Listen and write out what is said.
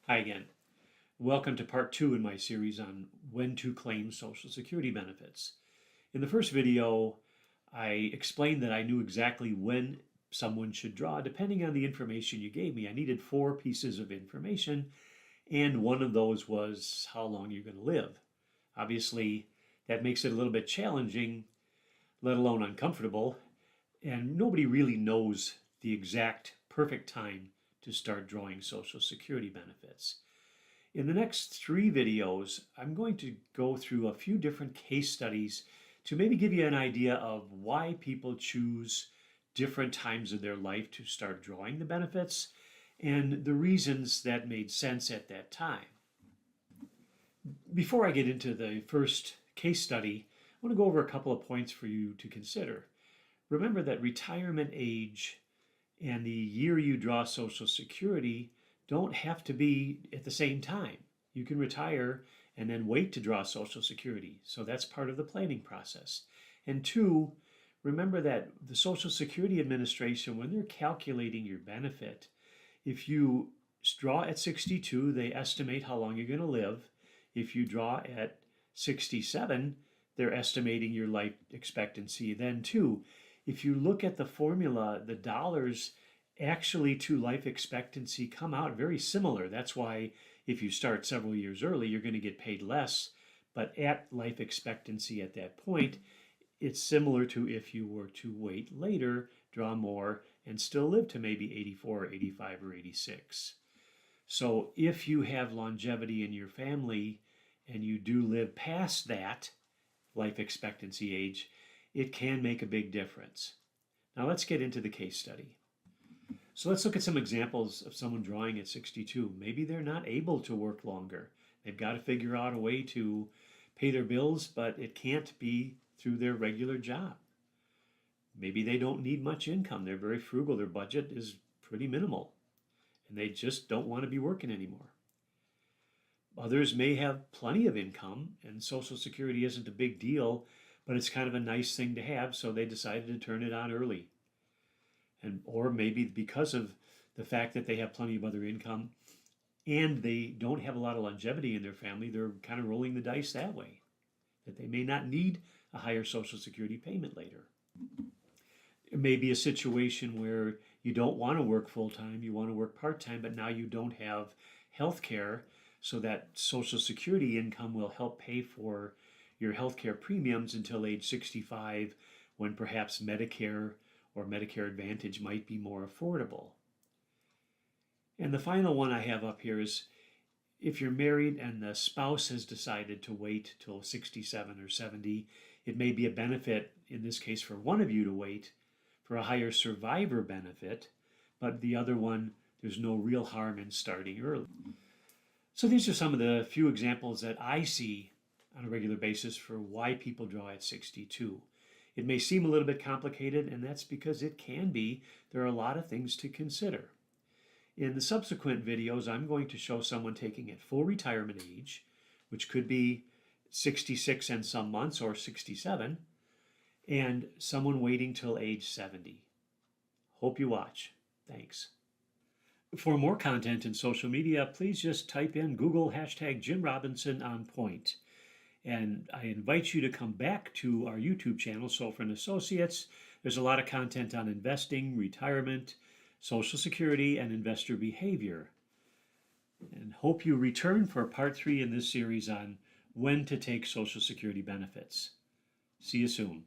Hi again. Welcome to part two in my series on when to claim Social Security benefits. In the first video, I explained that I knew exactly when someone should draw depending on the information you gave me. I needed four pieces of information, and one of those was how long you're going to live. Obviously, that makes it a little bit challenging, let alone uncomfortable, and nobody really knows the exact perfect time to start drawing Social Security benefits. In the next three videos, I'm going to go through a few different case studies to maybe give you an idea of why people choose different times of their life to start drawing the benefits and the reasons that made sense at that time. Before I get into the first case study, I want to go over a couple of points for you to consider. Remember that retirement age and the year you draw Social Security don't have to be at the same time. You can retire and then wait to draw Social Security. So that's part of the planning process. And two, remember that the Social Security Administration, when they're calculating your benefit, if you draw at 62, they estimate how long you're going to live. If you draw at 67, they're estimating your life expectancy then too. If you look at the formula, the dollars actually to life expectancy come out very similar. That's why if you start several years early, you're going to get paid less. But at life expectancy at that point, it's similar to if you were to wait later, draw more, and still live to maybe 84, 85, or 86. So if you have longevity in your family and you do live past that life expectancy age, it can make a big difference. Now let's get into the case study. So let's look at some examples of someone drawing at 62. Maybe they're not able to work longer. They've got to figure out a way to pay their bills, but it can't be through their regular job. Maybe they don't need much income. They're very frugal. Their budget is pretty minimal, and they just don't want to be working anymore. Others may have plenty of income, and Social Security isn't a big deal, but it's kind of a nice thing to have, so they decided to turn it on early. Or maybe because of the fact that they have plenty of other income and they don't have a lot of longevity in their family, they're kind of rolling the dice that way, that they may not need a higher Social Security payment later. It may be a situation where you don't want to work full-time, you want to work part-time, but now you don't have health care, so that Social Security income will help pay for your health care premiums until age 65, when perhaps Medicare or Medicare Advantage might be more affordable. And the final one I have up here is if you're married and the spouse has decided to wait till 67 or 70, it may be a benefit, in this case for one of you, to wait for a higher survivor benefit, but the other one, there's no real harm in starting early. So these are some of the few examples that I see on a regular basis for why people draw at 62. It may seem a little bit complicated, and that's because it can be. There are a lot of things to consider. In the subsequent videos, I'm going to show someone taking at full retirement age, which could be 66 and some months or 67, and someone waiting till age 70. Hope you watch. Thanks. For more content in social media, please just type in Google #JimRobinson_on_point. And I invite you to come back to our YouTube channel, Sofran Associates. There's a lot of content on investing, retirement, Social Security, and investor behavior. And hope you return for part 3 in this series on when to take Social Security benefits. See you soon.